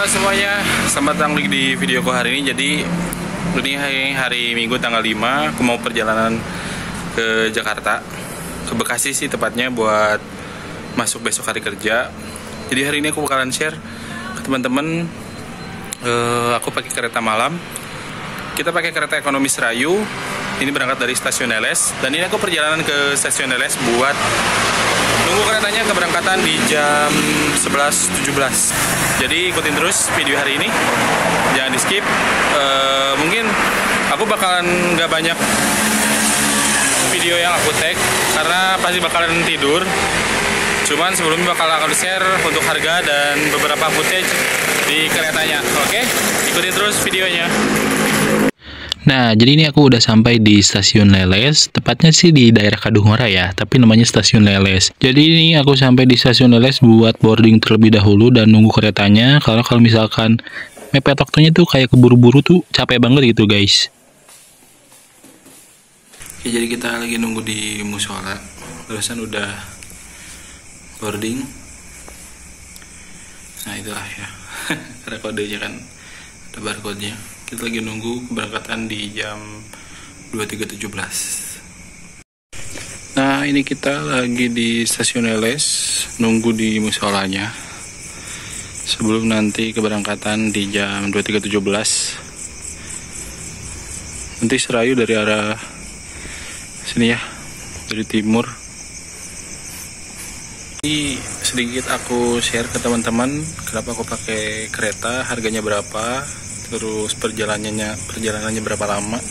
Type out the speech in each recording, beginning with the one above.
Halo semuanya, selamat datang di videoku hari ini. Jadi ini hari Minggu tanggal 5, aku mau perjalanan ke Jakarta, ke Bekasi sih tepatnya, buat masuk besok hari kerja. Jadi hari ini aku bakalan share ke teman-teman, aku pakai kereta malam. Kita pakai kereta ekonomi Serayu. Ini berangkat dari stasiun LS, dan ini aku perjalanan ke stasiun LS buat nunggu keretanya keberangkatan di jam 11.17. Jadi ikutin terus video hari ini, jangan di skip. Mungkin aku bakalan nggak banyak video yang aku tag karena pasti bakalan tidur. Cuman sebelumnya akan share untuk harga dan beberapa footage di keretanya. Oke, ikutin terus videonya. Nah, jadi ini aku udah sampai di stasiun Leles, tepatnya sih di daerah Kadungora ya, tapi namanya stasiun Leles. Jadi ini aku sampai di stasiun Leles buat boarding terlebih dahulu dan nunggu keretanya, karena kalau misalkan mepet waktunya tuh kayak keburu-buru tuh capek banget gitu guys. Oke, jadi kita lagi nunggu di musola, barusan udah boarding. Nah itulah ya, ada kodenya kan, ada barcode-nya. Kita lagi nunggu keberangkatan di jam 23.17. Nah ini kita lagi di stasiun LS, nunggu di musolanya sebelum nanti keberangkatan di jam 23.17. Nanti Serayu dari arah sini ya, dari timur. Ini sedikit aku share ke teman-teman kenapa aku pakai kereta, harganya berapa, terus perjalanannya berapa lama.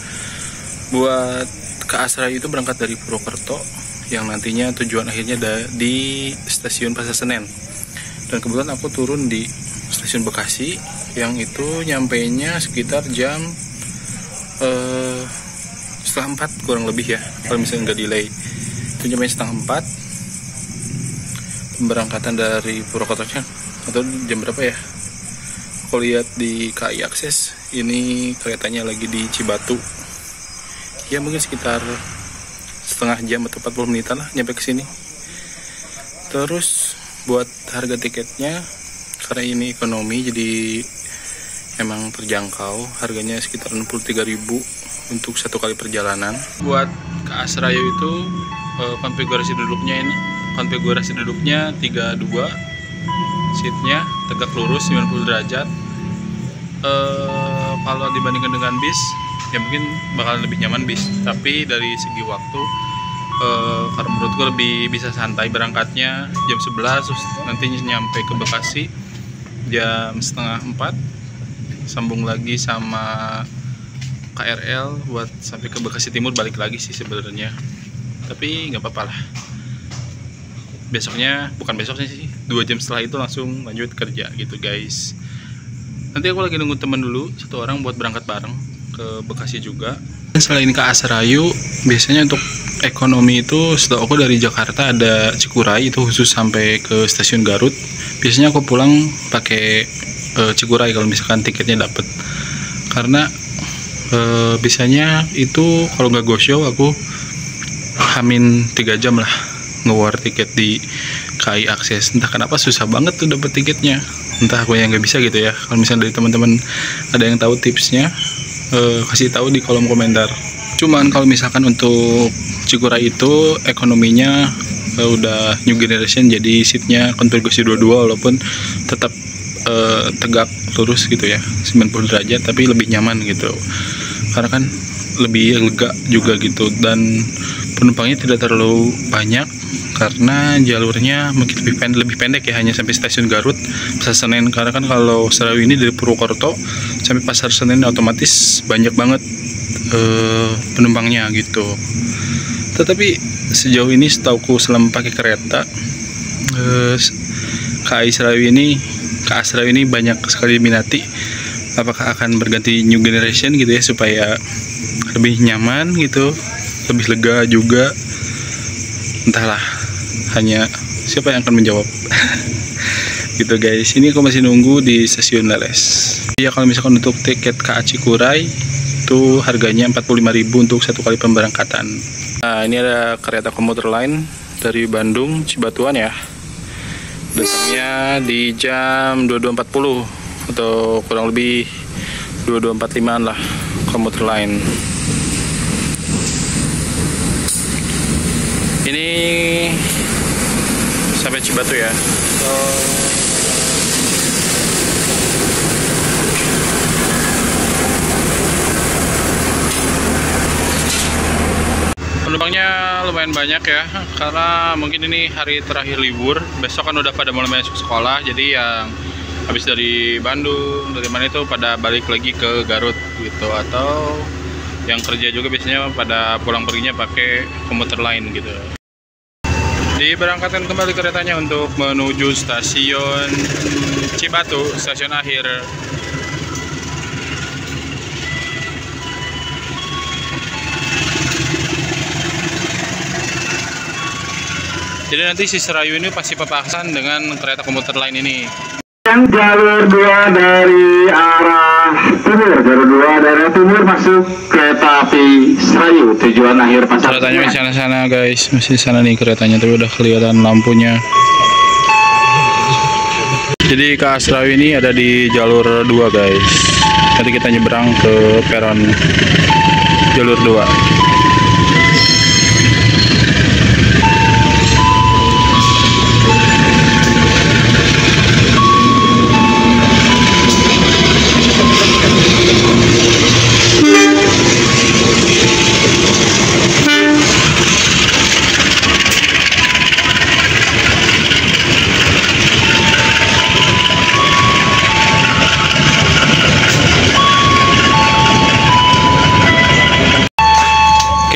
Buat ke Serayu itu berangkat dari Purwokerto, yang nantinya tujuan akhirnya di stasiun Pasar Senen. Dan kebetulan aku turun di stasiun Bekasi, yang itu nyampainya sekitar jam setengah 4 kurang lebih ya, kalau misalnya nggak delay. Itu nyampe setengah 4 pemberangkatan dari Purwokerto, atau jam berapa ya? Aku lihat di KAI Akses, ini keretanya lagi di Cibatu. Ya mungkin sekitar setengah jam atau 40 menitan lah nyampe ke sini. Terus buat harga tiketnya, karena ini ekonomi jadi emang terjangkau, harganya sekitar 63.000 untuk satu kali perjalanan. Buat ke Serayu itu konfigurasi duduknya 32, seatnya tegak lurus 90 derajat. Kalau dibandingkan dengan bis ya mungkin bakalan lebih nyaman bis, tapi dari segi waktu karena menurutku lebih bisa santai berangkatnya jam 11, terus nantinya nyampe ke Bekasi jam setengah 4, sambung lagi sama KRL buat sampai ke Bekasi Timur, balik lagi sih sebenarnya, tapi nggak apa-apa lah. Besoknya, bukan besoknya sih, 2 jam setelah itu langsung lanjut kerja gitu guys. Nanti aku lagi nunggu temen dulu, 1 orang buat berangkat bareng ke Bekasi juga. Selain ke Serayu, biasanya untuk ekonomi itu setahu aku dari Jakarta ada Cikuray, itu khusus sampai ke stasiun Garut. Biasanya aku pulang pakai Cikuray kalau misalkan tiketnya dapet, karena biasanya itu kalau nggak go show aku hamin 3 jam lah nge-war tiket di KAI Akses. Entah kenapa susah banget tuh dapet tiketnya, entah aku yang nggak bisa gitu ya. Kalau misalnya dari teman-teman ada yang tahu tipsnya, kasih tahu di kolom komentar. Cuman kalau misalkan untuk Cikuray itu ekonominya udah new generation, jadi seatnya konfigurasi 22 walaupun tetap tegak lurus gitu ya, 90 derajat, tapi lebih nyaman gitu, karena kan lebih lega juga gitu, dan penumpangnya tidak terlalu banyak karena jalurnya mungkin lebih pendek ya, hanya sampai stasiun Garut, Pasar Senen. Karena kan kalau Serayu ini dari Purwokerto sampai Pasar Senen otomatis banyak banget penumpangnya gitu. Tetapi sejauh ini setauku selama pakai kereta KAI Serayu ini banyak sekali diminati. Apakah akan berganti new generation gitu ya, supaya lebih nyaman gitu, lebih lega juga, entahlah, hanya siapa yang akan menjawab. Gitu guys, ini aku masih nunggu di stasiun Leles. Ya kalau misalkan untuk tiket KA Cikuray itu harganya 45.000 untuk satu kali pemberangkatan. Nah ini ada kereta komuter lain dari Bandung Cibatuan ya, datangnya di jam 22.40 atau kurang lebih 2245 lah komuter lain. Ini sampai Cibatu ya. Penumpangnya lumayan banyak ya, karena mungkin ini hari terakhir libur. Besok kan udah pada mulai masuk sekolah, jadi yang habis dari Bandung, dari mana itu pada balik lagi ke Garut gitu, atau yang kerja juga biasanya pada pulang perginya pakai komuter lain gitu. Diberangkatkan kembali keretanya untuk menuju stasiun Cibatu, stasiun akhir. Jadi nanti si Serayu ini pasti papasan dengan kereta komuter lain ini. Yang jalur 2 dari arah timur, jalur 2 dari timur masuk kereta api Serayu tujuan akhir Pasar. Keretanya di sana-sana guys, masih sana nih keretanya, tapi udah kelihatan lampunya. Jadi KA Serayu ini ada di jalur 2 guys. Nanti kita nyebrang ke peron jalur 2.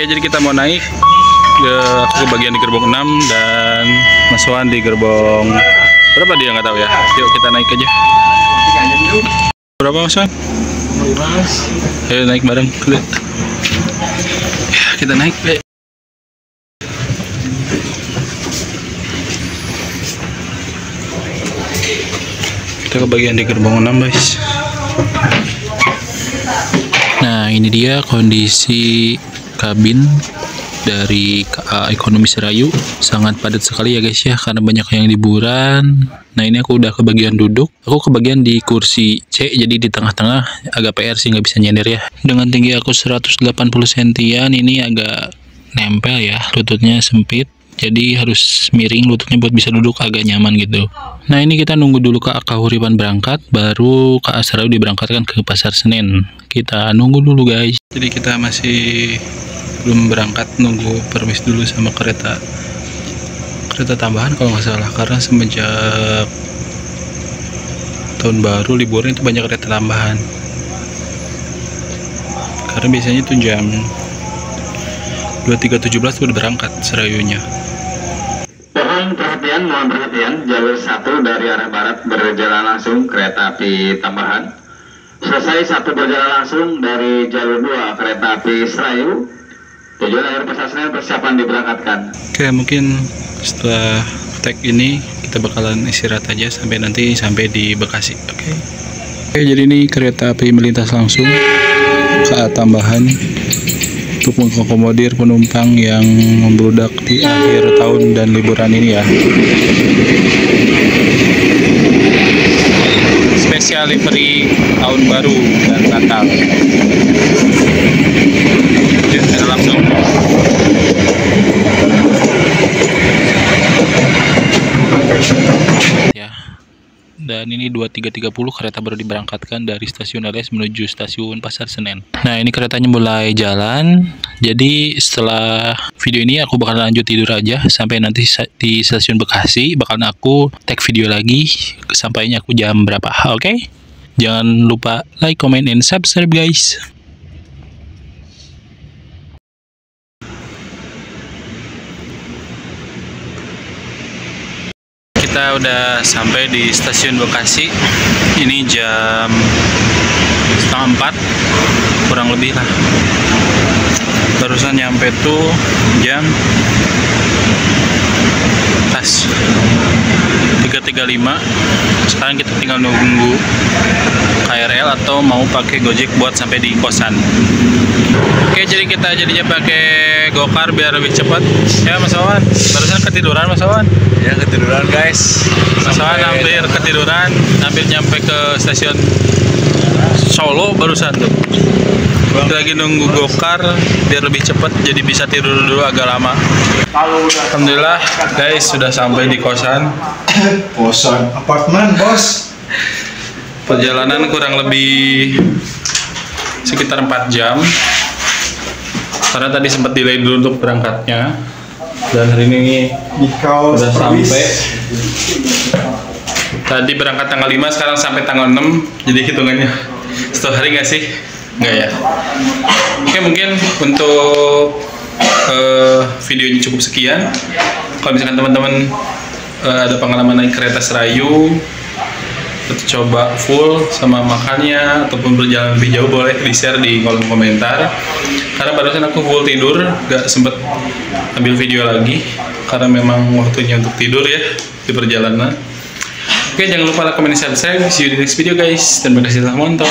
Jadi kita mau naik aku ke bagian di gerbong 6 dan Mas Wan di gerbong berapa dia nggak tahu ya. Yuk kita naik aja. Berapa Mas Wan? 5. Ayo naik bareng. Ya, kita naik. Kita ke bagian di gerbong 6 guys. Nah, ini dia kondisi kabin dari KA Ekonomi Serayu. Sangat padat sekali ya guys ya, karena banyak yang liburan. Nah, ini aku udah ke bagian duduk. Aku ke bagian di kursi C, jadi di tengah-tengah. Agak PR sih, nggak bisa nyender ya. Dengan tinggi aku 180 sentian, ini agak nempel ya, lututnya sempit. Jadi harus miring lututnya buat bisa duduk agak nyaman gitu. Nah, ini kita nunggu dulu KA Kahuripan berangkat, baru KA Serayu diberangkatkan ke Pasar Senen. Kita nunggu dulu guys. Jadi kita masih belum berangkat, nunggu permis dulu sama kereta tambahan kalau nggak salah, karena semenjak tahun baru liburan itu banyak kereta tambahan, karena biasanya itu jam 23.17 udah berangkat Serayunya. Mohon perhatian, jalur 1 dari arah barat berjalan langsung kereta api tambahan. Selesai 1 berjalan langsung dari jalur 2 kereta api Serayu tujuan akhir Pasar Senen, persiapan diberangkatkan. Oke, mungkin setelah tag ini kita bakalan istirahat aja sampai nanti sampai di Bekasi. Oke, jadi ini kereta api melintas langsung KA tambahan untuk mengakomodir penumpang yang membludak di akhir tahun dan liburan ini ya. Spesial livery tahun baru dan Natal. Ya, ada langsung. Ya. Dan ini 23.30 kereta baru diberangkatkan dari stasiun LS menuju stasiun Pasar Senen. Nah, ini keretanya mulai jalan. Jadi setelah video ini aku bakal lanjut tidur aja sampai nanti di stasiun Bekasi. Bakalan aku tag video lagi sampainya aku jam berapa. Oke? Jangan lupa like, comment, and subscribe guys. Kita udah sampai di stasiun Bekasi. Ini jam 3:30 kurang lebih lah. Barusan nyampe tuh jam 3:35. Sekarang kita tinggal nunggu KRL atau mau pakai Gojek buat sampai di kosan. Oke, jadi kita jadinya pakai Gokar biar lebih cepat. Ya Mas Wawan, barusan ketiduran Mas Wawan. Ya ketiduran guys. Mas Wawan hampir ketiduran, hampir nyampe ke stasiun Solo barusan tuh. Kita lagi nunggu Gokar biar lebih cepat, jadi bisa tidur dulu agak lama. Alhamdulillah guys, sudah sampai di kosan. Kosan apartemen bos. Perjalanan kurang lebih sekitar 4 jam. Karena tadi sempat delay dulu untuk berangkatnya. Dan hari ini sudah sampai. Tadi berangkat tanggal 5, sekarang sampai tanggal 6. Jadi hitungannya 1 hari nggak sih? Nggak ya. Oke, mungkin untuk videonya cukup sekian. Kalau misalkan teman-teman ada pengalaman naik kereta Serayu, coba full sama makannya ataupun berjalan lebih jauh, boleh di-share di kolom komentar. Karena barusan aku full tidur, gak sempet ambil video lagi karena memang waktunya untuk tidur ya di perjalanan. Oke, jangan lupa like, comment, dan subscribe. See you di next video guys. Terima kasih telah menonton.